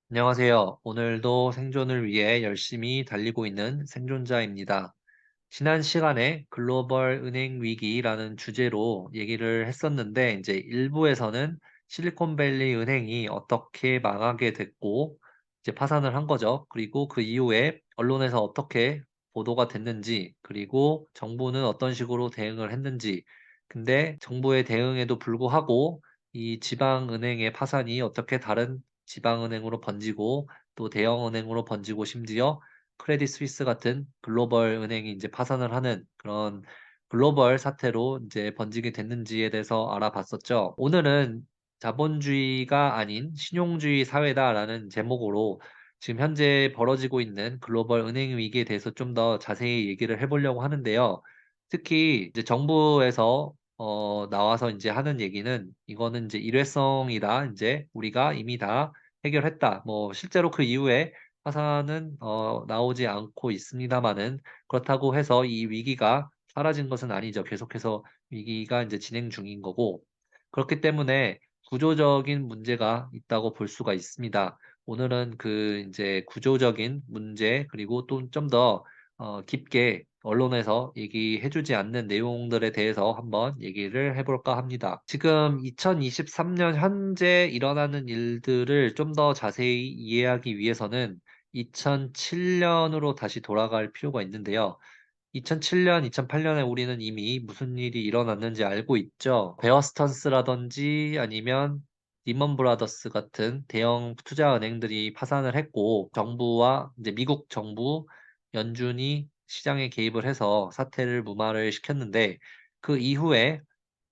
안녕하세요. 오늘도 생존을 위해 열심히 달리고 있는 생존자입니다. 지난 시간에 글로벌 은행 위기라는 주제로 얘기를 했었는데, 이제 일부에서는 실리콘밸리 은행이 어떻게 망하게 됐고, 이제 파산을 한 거죠. 그리고 그 이후에 언론에서 어떻게 보도가 됐는지, 그리고 정부는 어떤 식으로 대응을 했는지, 근데 정부의 대응에도 불구하고 이 지방은행의 파산이 어떻게 다른 지방은행으로 번지고 또 대형은행으로 번지고 심지어 크레딧 스위스 같은 글로벌 은행이 이제 파산을 하는 그런 글로벌 사태로 이제 번지게 됐는지에 대해서 알아봤었죠. 오늘은 자본주의가 아닌 신용주의 사회다라는 제목으로 지금 현재 벌어지고 있는 글로벌 은행 위기에 대해서 좀 더 자세히 얘기를 해보려고 하는데요. 특히 이제 정부에서 나와서 이제 하는 얘기는 이거는 이제 일회성이다. 이제 우리가 이미 다 해결했다. 뭐 실제로 그 이후에 화산은 나오지 않고 있습니다마는 그렇다고 해서 이 위기가 사라진 것은 아니죠. 계속해서 위기가 이제 진행 중인 거고 그렇기 때문에 구조적인 문제가 있다고 볼 수가 있습니다. 오늘은 그 이제 구조적인 문제 그리고 또 좀 더 깊게 언론에서 얘기해 주지 않는 내용들에 대해서 한번 얘기를 해 볼까 합니다. 지금 2023년 현재 일어나는 일들을 좀 더 자세히 이해하기 위해서는 2007년으로 다시 돌아갈 필요가 있는데요. 2007년, 2008년에 우리는 이미 무슨 일이 일어났는지 알고 있죠. 베어 스턴스라든지 아니면 리먼 브라더스 같은 대형 투자 은행들이 파산을 했고 정부와 이제 미국 정부 연준이 시장에 개입을 해서 사태를 무마를 시켰는데 그 이후에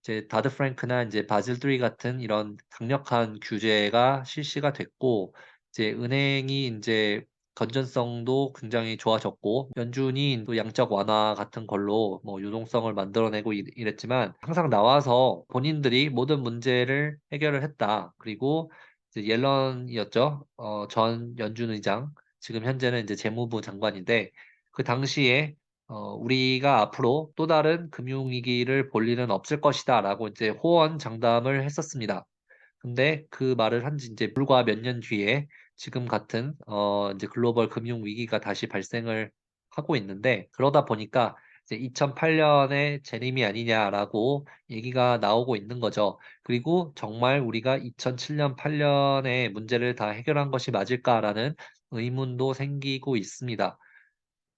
이제 다드 프랭크나 이제 바질 3 같은 이런 강력한 규제가 실시가 됐고 이제 은행이 인제 건전성도 굉장히 좋아졌고 연준이 또 양적 완화 같은 걸로 뭐 유동성을 만들어내고 이랬지만 항상 나와서 본인들이 모든 문제를 해결을 했다. 그리고 이제 옐런이었죠. 전 연준 의장. 지금 현재는 이제 재무부 장관인데 그 당시에 "우리가 앞으로 또 다른 금융위기를 볼 일은 없을 것이다."라고 이제 호언장담을 했었습니다. 근데 그 말을 한 지 인제 불과 몇 년 뒤에 지금 같은 인제 글로벌 금융 위기가 다시 발생을 하고 있는데 그러다 보니까 이제 "2008 년의 재림이 아니냐."라고 얘기가 나오고 있는 거죠. 그리고 '정말 우리가 2007 년, 8 년의 문제를 다 해결한 것이 맞을까?'라는 의문도 생기고 있습니다.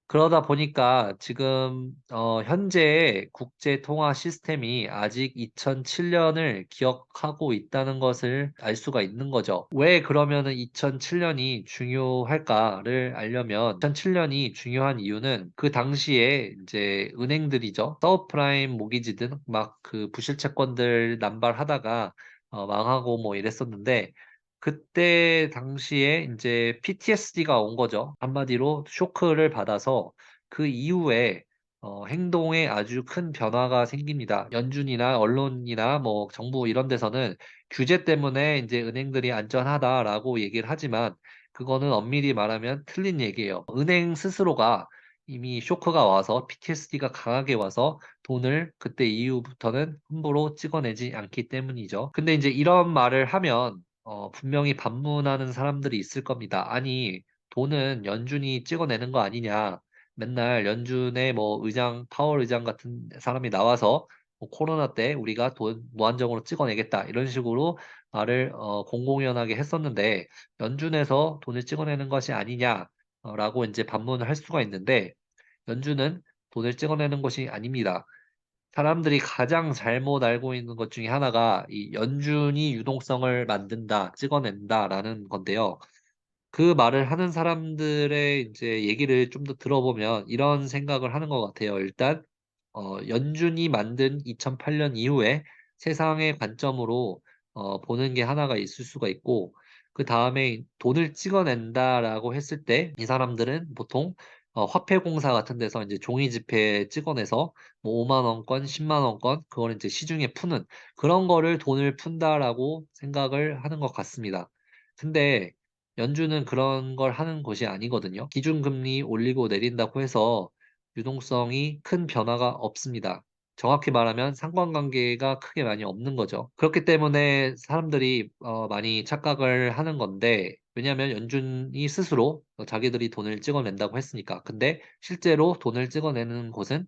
그러다 보니까 지금 현재의 국제 통화 시스템이 아직 2007 년을 기억하고 있다는 것을 알 수가 있는 거죠. 왜 그러면은 2007 년이 중요할까를 알려면 2007 년이 중요한 이유는 그 당시에 인제 은행들이죠. 서브프라임 모기지들 막 그 부실 채권들 남발하다가 망하고 뭐 이랬었는데 그때 당시에 인제 PTSD가 온 거죠. 한마디로 쇼크를 받아서 그 이후에 행동에 아주 큰 변화가 생깁니다. 연준이나 언론이나 뭐 정부 이런 데서는 "규제 때문에 인제 은행들이 안전하다."라고 얘기를 하지만 그거는 엄밀히 말하면 틀린 얘기예요. 은행 스스로가 이미 쇼크가 와서 PTSD가 강하게 와서 돈을 그때 이후부터는 함부로 찍어내지 않기 때문이죠. 근데 인제 이런 말을 하면 분명히 반문하는 사람들이 있을 겁니다. "아니 돈은 연준이 찍어내는 거 아니냐. 맨날 연준의 뭐 의장 파월 의장 같은 사람이 나와서 뭐 "코로나 때 우리가 돈 무한정으로 찍어내겠다." 이런 식으로 말을 공공연하게 했었는데 "연준에서 돈을 찍어내는 것이 아니냐." 라고 인제 반문을 할 수가 있는데 연준은 돈을 찍어내는 것이 아닙니다. 사람들이 가장 잘못 알고 있는 것 중에 하나가 이 "연준이 유동성을 만든다. 찍어낸다."라는 건데요. 그 말을 하는 사람들의 인제 얘기를 좀 더 들어보면 이런 생각을 하는 것 같아요. 일단 연준이 만든 2008년 이후에 세상의 관점으로 보는 게 하나가 있을 수가 있고 그다음에 "돈을 찍어낸다."라고 했을 때 이 사람들은 보통 화폐공사 같은 데서 인제 종이 지폐 찍어내서 뭐 5만 원권, 10만 원권 그거를 인제 시중에 푸는 그런 거를 '돈을 푼다.'라고 생각을 하는 것 같습니다. 근데 연준은 그런 걸 하는 곳이 아니거든요. 기준금리 올리고 내린다고 해서 유동성이 큰 변화가 없습니다. 정확히 말하면 상관관계가 크게 많이 없는 거죠. 그렇기 때문에 사람들이 많이 착각을 하는 건데 왜냐하면 연준이 스스로 자기들이 돈을 찍어낸다고 했으니까. 근데 실제로 돈을 찍어내는 곳은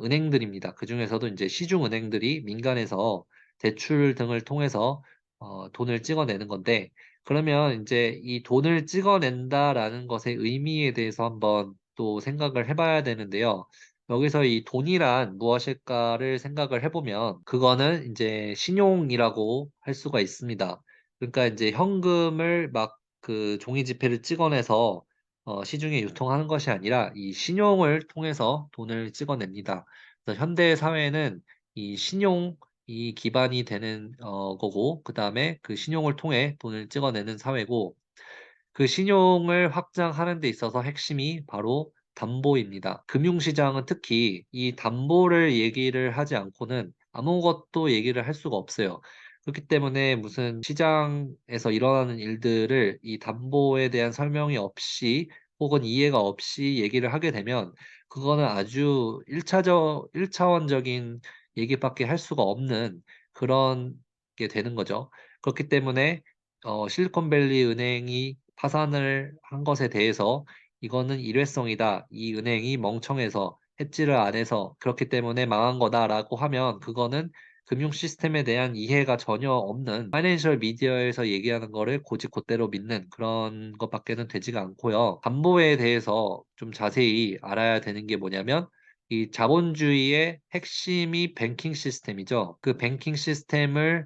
은행들입니다. 그중에서도 이제 시중은행들이 민간에서 대출 등을 통해서 돈을 찍어내는 건데, 그러면 이제 이 돈을 찍어낸다라는 것의 의미에 대해서 한번 또 생각을 해봐야 되는데요. 여기서 이 돈이란 무엇일까를 생각을 해보면 그거는 이제 신용이라고 할 수가 있습니다. 그러니까 이제 현금을 막 그 종이 지폐를 찍어내서 시중에 유통하는 것이 아니라 이 신용을 통해서 돈을 찍어냅니다. 그래서 현대 사회는 이 신용이 기반이 되는 거고, 그다음에 그 신용을 통해 돈을 찍어내는 사회고, 그 신용을 확장하는 데 있어서 핵심이 바로 담보입니다. 금융시장은 특히 이 담보를 얘기를 하지 않고는 아무것도 얘기를 할 수가 없어요. 그렇기 때문에 무슨 시장에서 일어나는 일들을 이 담보에 대한 설명이 없이 혹은 이해가 없이 얘기를 하게 되면 그거는 아주 일차원적인 얘기밖에 할 수가 없는 그런 게 되는 거죠. 그렇기 때문에 실리콘밸리 은행이 파산을 한 것에 대해서 이거는 일회성이다. 이 은행이 멍청해서 해지를 안 해서 그렇기 때문에 망한 거다라고 하면 그거는 금융 시스템에 대한 이해가 전혀 없는 파이낸셜 미디어에서 얘기하는 거를 곧이곧대로 믿는 그런 것밖에는 되지가 않고요. 담보에 대해서 좀 자세히 알아야 되는 게 뭐냐면 이 자본주의의 핵심이 뱅킹 시스템이죠. 그 뱅킹 시스템을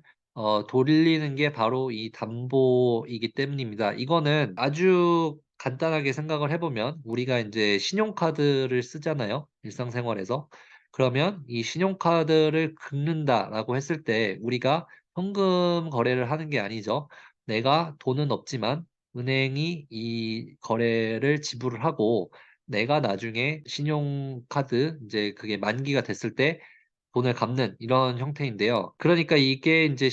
돌리는 게 바로 이 담보이기 때문입니다. 이거는 아주 간단하게 생각을 해보면 우리가 이제 신용카드를 쓰잖아요. 일상생활에서. 그러면 이 신용카드를 긁는다라고 했을 때 우리가 현금 거래를 하는 게 아니죠. 내가 돈은 없지만 은행이 이 거래를 지불을 하고 내가 나중에 신용카드 이제 그게 만기가 됐을 때 돈을 갚는 이런 형태인데요. 그러니까 이게 이제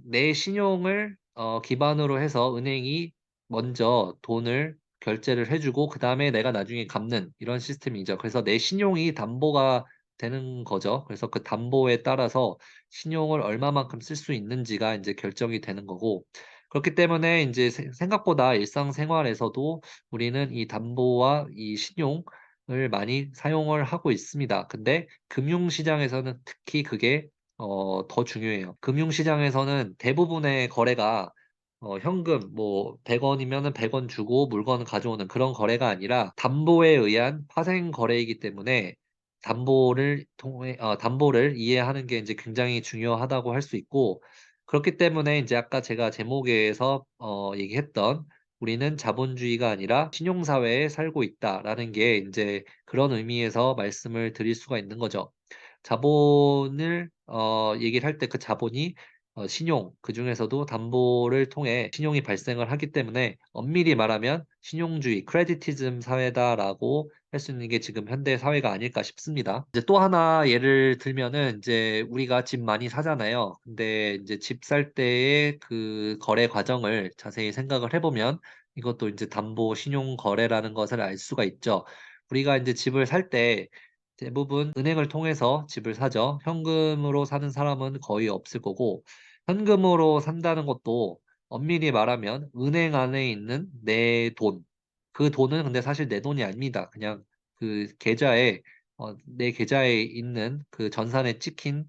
내 신용을 기반으로 해서 은행이 먼저 돈을 결제를 해주고 그 다음에 내가 나중에 갚는 이런 시스템이죠. 그래서 내 신용이 담보가 되는 거죠. 그래서 그 담보에 따라서 신용을 얼마만큼 쓸 수 있는지가 이제 결정이 되는 거고. 그렇기 때문에 이제 생각보다 일상생활에서도 우리는 이 담보와 이 신용을 많이 사용을 하고 있습니다. 근데 금융시장에서는 특히 그게 더 중요해요. 금융시장에서는 대부분의 거래가 현금 뭐 100원이면은 100원 주고 물건을 가져오는 그런 거래가 아니라 담보에 의한 파생 거래이기 때문에 담보를 이해하는 게 이제 굉장히 중요하다고 할 수 있고 그렇기 때문에 이제 아까 제가 제목에서 얘기했던 우리는 자본주의가 아니라 신용사회에 살고 있다라는 게 이제 그런 의미에서 말씀을 드릴 수가 있는 거죠. 자본을 얘기를 할 때 그 자본이 신용, 그중에서도 담보를 통해 신용이 발생을 하기 때문에 엄밀히 말하면 신용주의, 크레디티즘 사회다라고 할 수 있는 게 지금 현대 사회가 아닐까 싶습니다. 이제 또 하나 예를 들면은 이제 우리가 집 많이 사잖아요. 근데 이제 집 살 때의 그 거래 과정을 자세히 생각을 해보면 이것도 이제 담보 신용 거래라는 것을 알 수가 있죠. 우리가 이제 집을 살 때 대부분 은행을 통해서 집을 사죠. 현금으로 사는 사람은 거의 없을 거고, 현금으로 산다는 것도 엄밀히 말하면 은행 안에 있는 내 돈. 그 돈은 근데 사실 내 돈이 아닙니다. 그냥 그 내 계좌에 있는 그 전산에 찍힌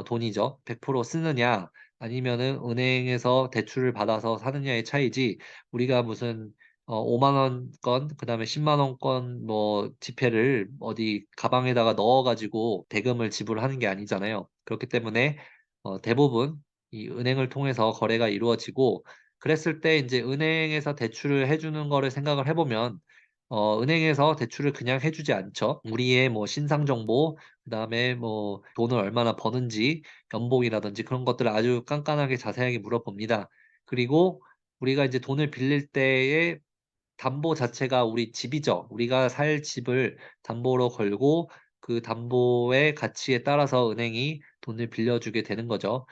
돈이죠. 100% 쓰느냐, 아니면은 은행에서 대출을 받아서 사느냐의 차이지, 우리가 무슨 5만 원권, 그다음에 10만 원권 뭐 지폐를 어디 가방에다가 넣어가지고 대금을 지불하는 게 아니잖아요. 그렇기 때문에 대부분 이 은행을 통해서 거래가 이루어지고 그랬을 때 이제 은행에서 대출을 해주는 거를 생각을 해보면 은행에서 대출을 그냥 해주지 않죠. 우리의 뭐 신상 정보, 그다음에 뭐 돈을 얼마나 버는지, 연봉이라든지 그런 것들을 아주 깐깐하게 자세하게 물어봅니다. 그리고 우리가 이제 돈을 빌릴 때에 담보 자체가 우리 집이죠. 우리가 살 집을 담보로 걸고 그 담보의 가치에 따라서 은행이 돈을 빌려주게 되는 거죠.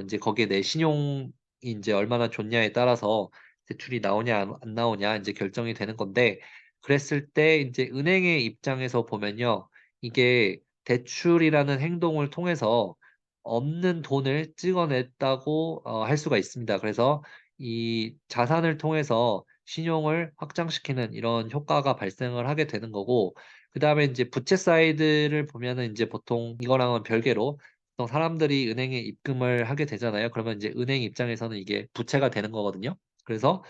이제 거기에 내 신용이 이제 얼마나 좋냐에 따라서 대출이 나오냐 안 나오냐 이제 결정이 되는 건데 그랬을 때 이제 은행의 입장에서 보면요. 이게 대출이라는 행동을 통해서 없는 돈을 찍어냈다고 할 수가 있습니다. 그래서 이 자산을 통해서 신용을 확장시키는 이런 효과가 발생을 하게 되는 거고, 그다음에 이제 부채 사이드를 보면은 이제 보통 이거랑은 별개로 보통 사람들이 은행에 입금을 하게 되잖아요. 그러면 이제 은행 입장에서는 이게 부채가 되는 거거든요. 그래서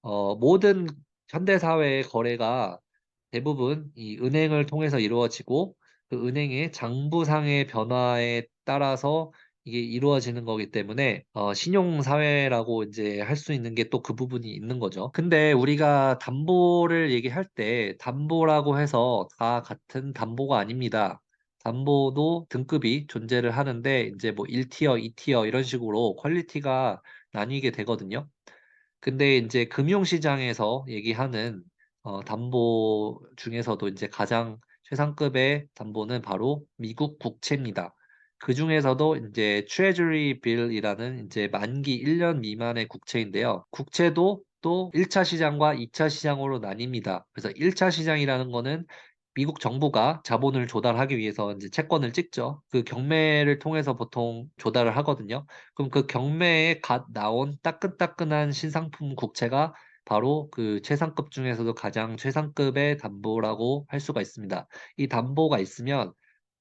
모든 현대 사회의 거래가 대부분 이 은행을 통해서 이루어지고, 그 은행의 장부상의 변화에 따라서 이게 이루어지는 거기 때문에 신용 사회라고 이제 할 수 있는 게 또 그 부분이 있는 거죠. 근데 우리가 담보를 얘기할 때 담보라고 해서 다 같은 담보가 아닙니다. 담보도 등급이 존재를 하는데 이제 뭐 1티어, 2티어 이런 식으로 퀄리티가 나뉘게 되거든요. 근데 인제 금융시장에서 얘기하는 담보 중에서도 인제 가장 최상급의 담보는 바로 미국 국채입니다. 그중에서도 인제 트레저리 빌이라는 인제 만기 1년 미만의 국채인데요. 국채도 또 1차 시장과 2차 시장으로 나뉩니다. 그래서 1차 시장이라는 거는 미국 정부가 자본을 조달하기 위해서 인제 채권을 찍죠. 그 경매를 통해서 보통 조달을 하거든요. 그럼 그 경매에 갓 나온 따끈따끈한 신상품 국채가 바로 그 최상급 중에서도 가장 최상급의 담보라고 할 수가 있습니다. 이 담보가 있으면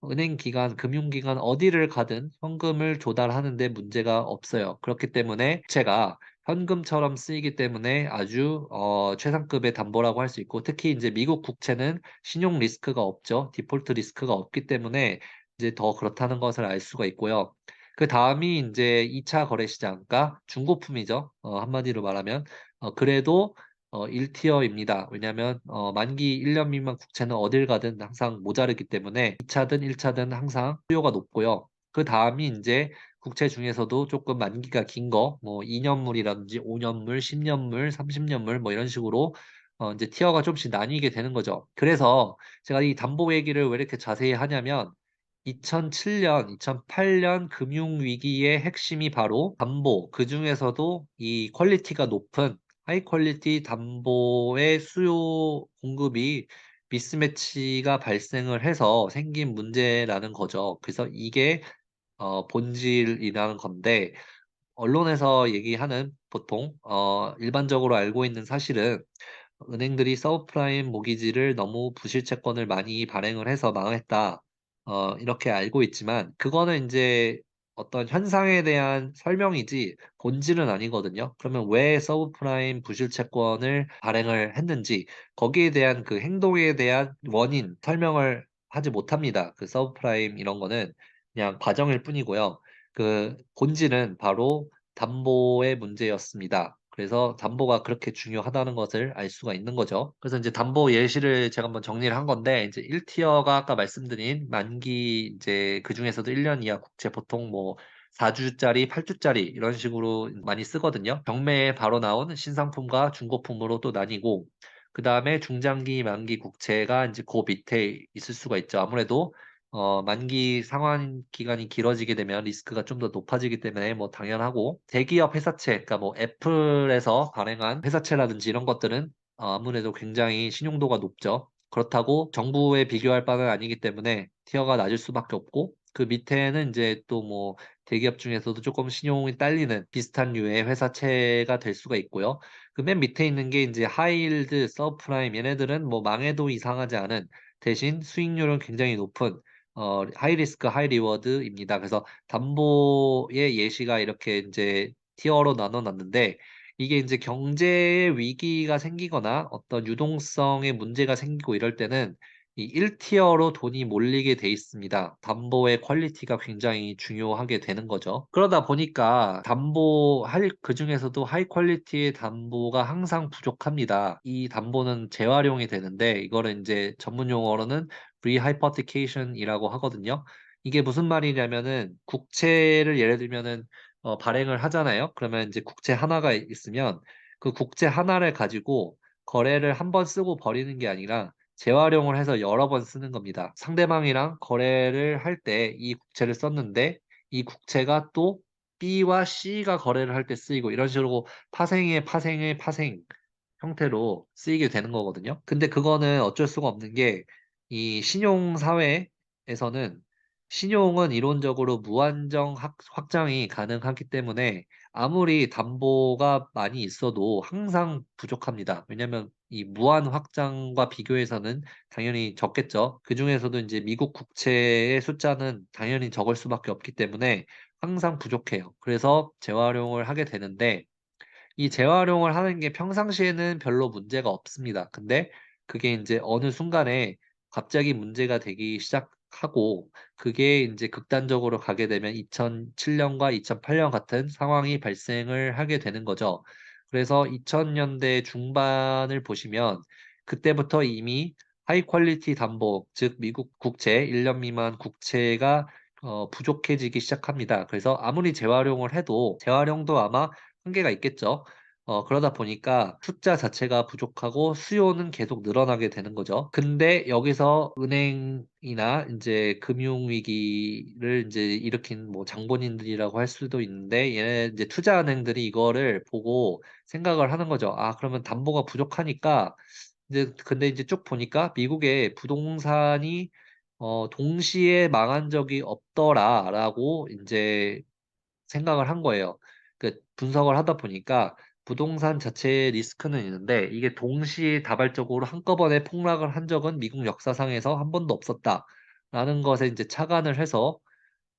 은행 기관, 금융기관 어디를 가든 현금을 조달하는 데 문제가 없어요. 그렇기 때문에 국채가 현금처럼 쓰이기 때문에 아주 최상급의 담보라고 할 수 있고, 특히 인제 미국 국채는 신용 리스크가 없죠. 디폴트 리스크가 없기 때문에 이제 더 그렇다는 것을 알 수가 있고요. 그다음이 인제 2차 거래 시장, 그러니까 중고품이죠. 한마디로 말하면. 그래도 1 티어입니다. 왜냐하면 만기 1년 미만 국채는 어딜 가든 항상 모자르기 때문에 2 차든 1 차든 항상 수요가 높고요. 그다음이 인제 국채 중에서도 쪼끔 만기가 긴 거, 뭐 2 년물이라든지 5 년물, 10 년물, 30 년물 뭐 이런 식으로 인제 티어가 좀씩 나뉘게 되는 거죠. 그래서 제가 이 담보 얘기를 왜 이렇게 자세히 하냐면, 2007 년, 2008년 금융위기의 핵심이 바로 담보, 그중에서도 이 퀄리티가 높은 하이 퀄리티 담보의 수요 공급이 미스매치가 발생을 해서 생긴 문제라는 거죠. 그래서 이게 본질이라는 건데, 언론에서 얘기하는 보통 일반적으로 알고 있는 사실은 은행들이 서브프라임 모기지를 너무 부실 채권을 많이 발행을 해서 망했다. 이렇게 알고 있지만 그거는 인제 어떤 현상에 대한 설명이지 본질은 아니거든요. 그러면 왜 서브프라임 부실 채권을 발행을 했는지, 거기에 대한 그 행동에 대한 원인 설명을 하지 못합니다. 그 서브프라임 이런 거는 그냥 과정일 뿐이고요. 그 본질은 바로 담보의 문제였습니다. 그래서 담보가 그렇게 중요하다는 것을 알 수가 있는 거죠. 그래서 인제 담보 예시를 제가 한번 정리를 한 건데, 인제 1 티어가 아까 말씀드린 만기 인제 그중에서도 1년 이하 국채 보통 뭐 4 주짜리, 8 주짜리 이런 식으로 많이 쓰거든요. 경매에 바로 나온 신상품과 중고품으로 또 나뉘고, 그다음에 중장기, 만기 국채가 인제 고 밑에 있을 수가 있죠. 아무래도 만기 상환 기간이 길어지게 되면 리스크가 좀 더 높아지기 때문에 뭐 당연하고, 대기업 회사채, 그러니까 뭐 애플에서 발행한 회사채라든지 이런 것들은 아무래도 굉장히 신용도가 높죠. 그렇다고 정부에 비교할 바는 아니기 때문에 티어가 낮을 수밖에 없고, 그 밑에는 인제 또 뭐 대기업 중에서도 쪼끔 신용이 딸리는 비슷한 류의 회사채가 될 수가 있고요. 그 맨 밑에 있는 게 인제 하이힐드, 서브프라임, 얘네들은 뭐 망해도 이상하지 않은, 대신 수익률은 굉장히 높은 하이 리스크 하이 리워드입니다. 그래서 담보의 예시가 이렇게 인제 티어로 나눠 놨는데, 이게 인제 경제에 위기가 생기거나 어떤 유동성에 문제가 생기고 이럴 때는 이 1 티어로 돈이 몰리게 돼 있습니다. 담보의 퀄리티가 굉장히 중요하게 되는 거죠. 그러다 보니까 그중에서도 하이 퀄리티의 담보가 항상 부족합니다. 이 담보는 재활용이 되는데, 이거를 인제 전문 용어로는 rehypothecation 이라고 하거든요. 이게 무슨 말이냐면은, 국채를 예를 들면은 발행을 하잖아요. 그러면 인제 국채 하나가 있으면 그 국채 하나를 가지고 거래를 한 번 쓰고 버리는 게 아니라 재활용을 해서 여러 번 쓰는 겁니다. 상대방이랑 거래를 할 때 이 국채를 썼는데, 이 국채가 또 B와 C가 거래를 할 때 쓰이고, 이런 식으로 파생의 파생의 파생 형태로 쓰이게 되는 거거든요. 근데 그거는 어쩔 수가 없는 게, 이 신용 사회에서는 신용은 이론적으로 무한정 확장이 가능하기 때문에 아무리 담보가 많이 있어도 항상 부족합니다. 왜냐하면 이 무한 확장과 비교해서는 당연히 적겠죠. 그중에서도 이제 미국 국채의 숫자는 당연히 적을 수밖에 없기 때문에 항상 부족해요. 그래서 재활용을 하게 되는데 이 재활용을 하는 게 평상시에는 별로 문제가 없습니다. 근데 그게 인제 어느 순간에 갑자기 문제가 되기 시작하고 그게 인제 극단적으로 가게 되면 2007 년과 2008년 같은 상황이 발생을 하게 되는 거죠. 그래서 2000 년대 중반을 보시면 그때부터 이미 하이 퀄리티 담보 즉 미국 국채 1년 미만 국채가 부족해지기 시작합니다. 그래서 아무리 재활용을 해도 재활용도 아마 한계가 있겠죠. 그러다 보니까 숫자 자체가 부족하고 수요는 계속 늘어나게 되는 거죠. 근데 여기서 은행이나 인제 금융위기를 인제 일으킨 뭐 장본인들이라고 할 수도 있는데 얘네 인제 투자은행들이 이거를 보고 생각을 하는 거죠. '아 그러면 담보가 부족하니까' 이제 근데 이제 쭉 보니까 미국의 부동산이 "동시에 망한 적이 없더라."라고 인제 생각을 한 거예요. 그 분석을 하다 보니까 부동산 자체의 리스크는 있는데 이게 동시다발적으로 한꺼번에 폭락을 한 적은 미국 역사상에서 한 번도 없었다라는 것에 인제 착안을 해서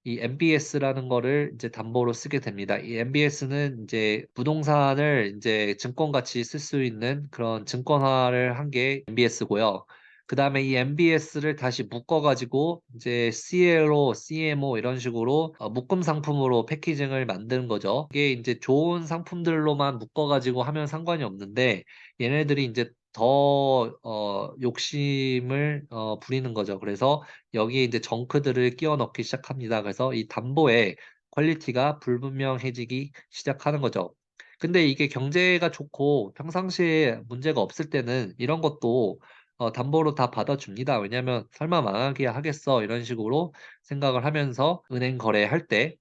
이 MBS라는 거를 이제 담보로 쓰게 됩니다. 이 MBS는 인제 부동산을 인제 증권같이 쓸 수 있는 그런 증권화를 한 게 MBS고요. 그다음에 이 MBS를 다시 묶어 가지고 이제 CLO, CMO 이런 식으로 묶음 상품으로 패키징을 만드는 거죠. 이게 인제 좋은 상품들로만 묶어 가지고 하면 상관이 없는데 얘네들이 인제 더 욕심을 부리는 거죠. 그래서 여기에 이제 정크들을 끼워 넣기 시작합니다. 그래서 이 담보의 퀄리티가 불분명해지기 시작하는 거죠. 근데 이게 경제가 좋고 평상시에 문제가 없을 때는 이런 것도 담보로 다 받아줍니다. 왜냐하면 '설마 망하기야 하겠어.' 이런 식으로 생각을 하면서 은행 거래할 때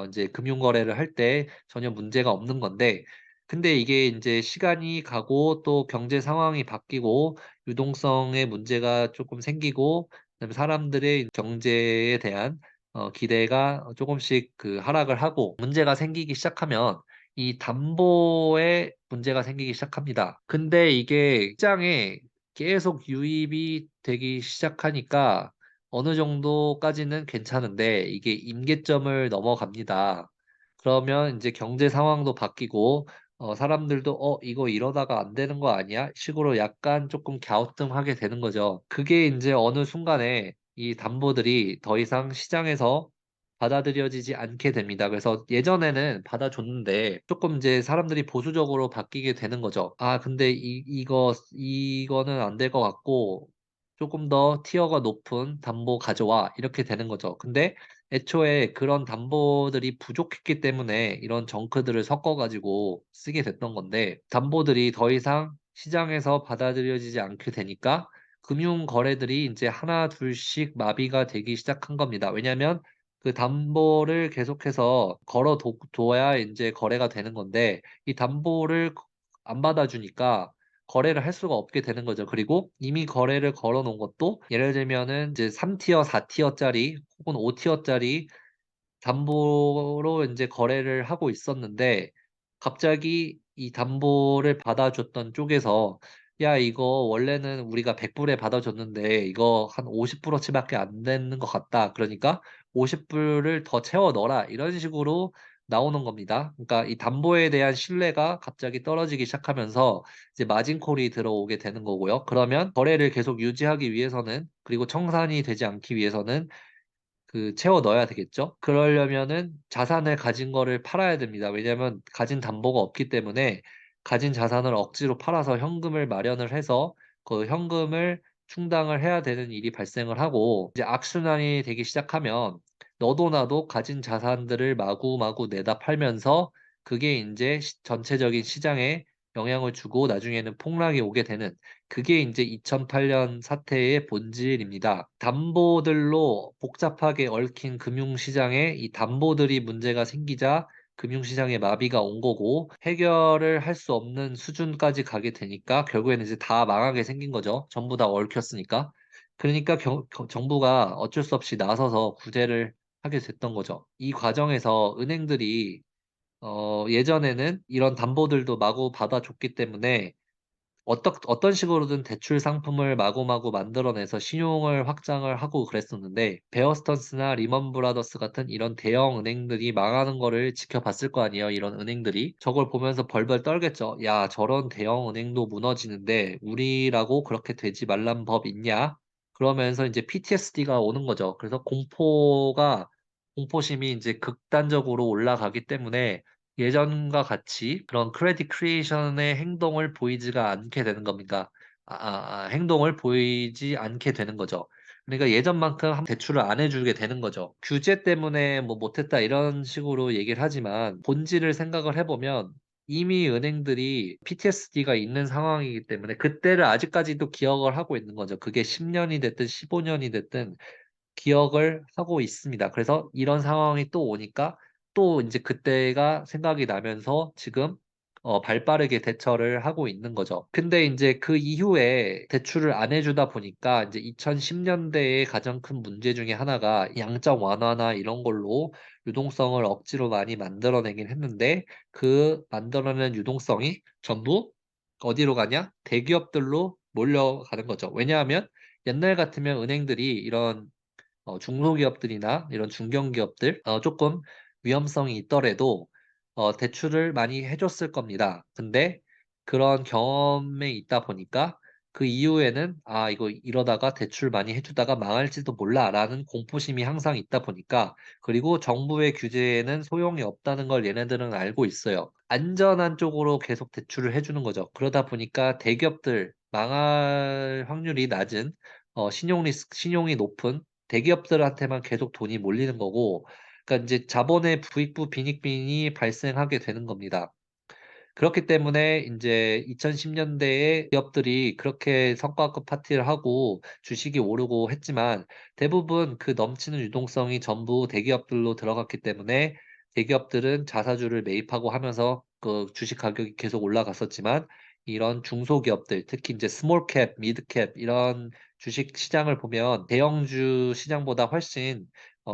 인제 금융 거래를 할 때 전혀 문제가 없는 건데 근데 이게 인제 시간이 가고 또 경제 상황이 바뀌고 유동성에 문제가 쪼끔 생기고 그다음에 사람들의 경제에 대한 기대가 쪼금씩 그 하락을 하고 문제가 생기기 시작하면 이 담보에 문제가 생기기 시작합니다. 근데 이게 시장에 계속 유입이 되기 시작하니까 어느 정도까지는 괜찮은데 이게 임계점을 넘어갑니다. 그러면 인제 경제 상황도 바뀌고 사람들도 '이거 이러다가 안 되는 거 아니야?' 식으로 약간 쪼끔 갸우뚱하게 되는 거죠. 그게 인제 어느 순간에 이 담보들이 더 이상 시장에서 받아들여지지 않게 됩니다. 그래서 예전에는 받아줬는데 쪼끔 이제 사람들이 보수적으로 바뀌게 되는 거죠. '아 근데 이거는 안 될 것 같고 쪼끔 더 티어가 높은 담보 가져와.' 이렇게 되는 거죠. 근데 애초에 그런 담보들이 부족했기 때문에 이런 정크들을 섞어 가지고 쓰게 됐던 건데 담보들이 더 이상 시장에서 받아들여지지 않게 되니까 금융 거래들이 인제 하나 둘씩 마비가 되기 시작한 겁니다. 왜냐하면 그 담보를 계속해서 걸어 둬야 인제 거래가 되는 건데 이 담보를 안 받아 주니까 거래를 할 수가 없게 되는 거죠. 그리고 이미 거래를 걸어 놓은 것도 예를 들면은 이제 3 티어, 4 티어짜리 혹은 5 티어짜리 담보로 인제 거래를 하고 있었는데 갑자기 이 담보를 받아줬던 쪽에서 "야 이거 원래는 우리가 100 불에 받아줬는데 이거 한 50 불어치 밖에 안 되는 것 같다. 그러니까 50 불을 더 채워 넣어라." 이런 식으로 나오는 겁니다. 그러니까 이 담보에 대한 신뢰가 갑자기 떨어지기 시작하면서 이제 마진 콜이 들어오게 되는 거고요. 그러면 거래를 계속 유지하기 위해서는 그리고 청산이 되지 않기 위해서는 그 채워 넣어야 되겠죠. 그러려면은 자산을 가진 거를 팔아야 됩니다. 왜냐하면 가진 담보가 없기 때문에 가진 자산을 억지로 팔아서 현금을 마련을 해서 그 현금을 충당을 해야 되는 일이 발생을 하고 이제 악순환이 되기 시작하면 너도 나도 가진 자산들을 마구마구 내다 팔면서 그게 인제 전체적인 시장에 영향을 주고 나중에는 폭락이 오게 되는 그게 인제 2008년 사태의 본질입니다. 담보들로 복잡하게 얽힌 금융시장에 이 담보들이 문제가 생기자 금융시장에 마비가 온 거고 해결을 할 수 없는 수준까지 가게 되니까 결국에는 이제 다 망하게 생긴 거죠, 전부 다 얽혔으니까. 그러니까 정부가 어쩔 수 없이 나서서 구제를 하게 됐던 거죠. 이 과정에서 은행들이 예전에는 이런 담보들도 마구 받아줬기 때문에 어떤 식으로든 대출 상품을 마구마구 만들어내서 신용을 확장을 하고 그랬었는데 베어 스턴스나 리먼 브라더스 같은 이런 대형 은행들이 망하는 거를 지켜봤을 거 아니에요. 이런 은행들이. 저걸 보면서 벌벌 떨겠죠. 야, 저런 대형 은행도 무너지는데 우리라고 그렇게 되지 말란 법 있냐? 그러면서 이제 PTSD가 오는 거죠. 그래서 공포심이 이제 극단적으로 올라가기 때문에 예전과 같이 그런 크레딧 크리에이션의 행동을 보이지가 않게 되는 겁니다. 행동을 보이지 않게 되는 거죠. 그러니까 예전만큼 대출을 안 해주게 되는 거죠. 규제 때문에 뭐 못했다 이런 식으로 얘기를 하지만 본질을 생각을 해보면 이미 은행들이 PTSD가 있는 상황이기 때문에 그때를 아직까지도 기억을 하고 있는 거죠. 그게 10년이 됐든 15년이 됐든 기억을 하고 있습니다. 그래서 이런 상황이 또 오니까 또 인제 그때가 생각이 나면서 지금 발빠르게 대처를 하고 있는 거죠. 근데 인제 그 이후에 대출을 안 해 주다 보니까 인제 2010 년대의 가장 큰 문제 중에 하나가 양적 완화나 이런 걸로 유동성을 억지로 많이 만들어내긴 했는데 그 만들어낸 유동성이 전부 어디로 가냐? 대기업들로 몰려가는 거죠. 왜냐하면 옛날 같으면 은행들이 이런 중소기업들이나 이런 중견기업들 쪼끔 위험성이 있더라도 대출을 많이 해 줬을 겁니다. 근데 그런 경험에 있다 보니까 그 이후에는 '아 이거 이러다가 대출 많이 해 주다가 망할지도 몰라.'라는 공포심이 항상 있다 보니까 그리고 정부의 규제에는 소용이 없다는 걸 얘네들은 알고 있어요. 안전한 쪽으로 계속 대출을 해 주는 거죠. 그러다 보니까 대기업들 망할 확률이 낮은 신용이 높은 대기업들한테만 계속 돈이 몰리는 거고 그러니까 인제 자본의 부익부 빈익빈이 발생하게 되는 겁니다. 그렇기 때문에 인제 2010 년대에 기업들이 그렇게 성과급 파티를 하고 주식이 오르고 했지만 대부분 그 넘치는 유동성이 전부 대기업들로 들어갔기 때문에 대기업들은 자사주를 매입하고 하면서 그 주식 가격이 계속 올라갔었지만 이런 중소기업들 특히 인제 스몰 캡, 미드 캡 이런 주식 시장을 보면 대형주 시장보다 훨씬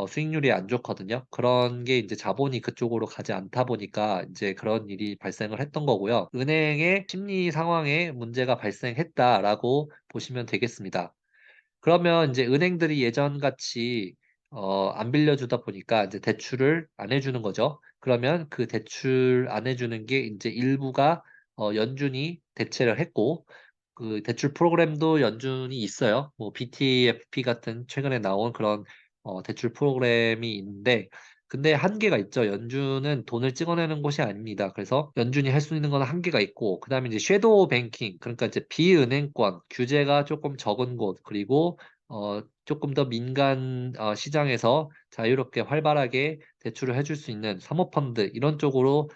수익률이 안 좋거든요. 그런 게 인제 자본이 그쪽으로 가지 않다 보니까 인제 그런 일이 발생을 했던 거고요. "은행의 심리 상황에 문제가 발생했다."라고 보시면 되겠습니다. 그러면 인제 은행들이 예전같이 안 빌려주다 보니까 이제 대출을 안 해 주는 거죠. 그러면 그 대출 안 해 주는 게 인제 일부가 연준이 대체를 했고 그 대출 프로그램도 연준이 있어요. 뭐 BTFP 같은 최근에 나온 그런 대출 프로그램이 있는데 근데 한계가 있죠. 연준은 돈을 찍어내는 곳이 아닙니다. 그래서 연준이 할 수 있는 건 한계가 있고 그다음에 이제 섀도우 뱅킹 그러니까 이제 비은행권 규제가 쪼끔 적은 곳 그리고 쪼끔 더 민간 시장에서 자유롭게 활발하게 대출을 해줄 수 있는 사모펀드 이런 쪽으로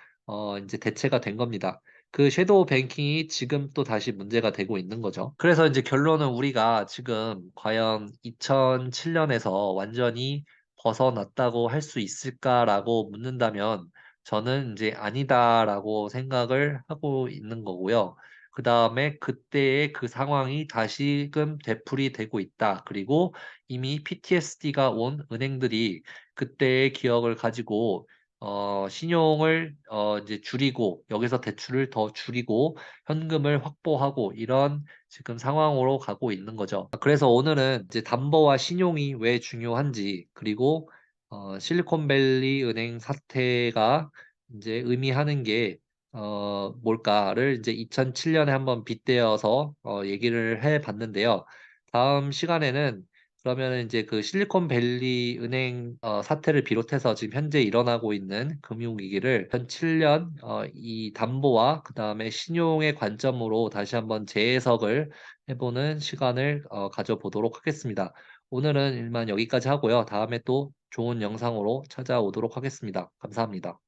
인제 대체가 된 겁니다. 그 섀도우 뱅킹이 지금 또 다시 문제가 되고 있는 거죠. 그래서 인제 결론은 우리가 지금 과연 2007 년에서 완전히 벗어났다고 할 수 있을까라고 묻는다면 저는 인제 아니다라고 생각을 하고 있는 거고요. 그다음에 그때의 그 상황이 다시금 되풀이 되고 있다. 그리고 이미 PTSD가 온 은행들이 그때의 기억을 가지고 신용을 이제 줄이고 여기서 대출을 더 줄이고 현금을 확보하고 이런 지금 상황으로 가고 있는 거죠. 그래서 오늘은 이제 담보와 신용이 왜 중요한지 그리고 실리콘밸리 은행 사태가 인제 의미하는 게 뭘까를 이제 2007 년에 한번 빗대어서 얘기를 해 봤는데요. 다음 시간에는 그러면은 인제 그 실리콘밸리 은행 사태를 비롯해서 지금 현재 일어나고 있는 금융위기를 2007년 이 담보와 그다음에 신용의 관점으로 다시 한번 재해석을 해 보는 시간을 가져보도록 하겠습니다. 오늘은 이만 여기까지 하고요. 다음에 또 좋은 영상으로 찾아오도록 하겠습니다. 감사합니다.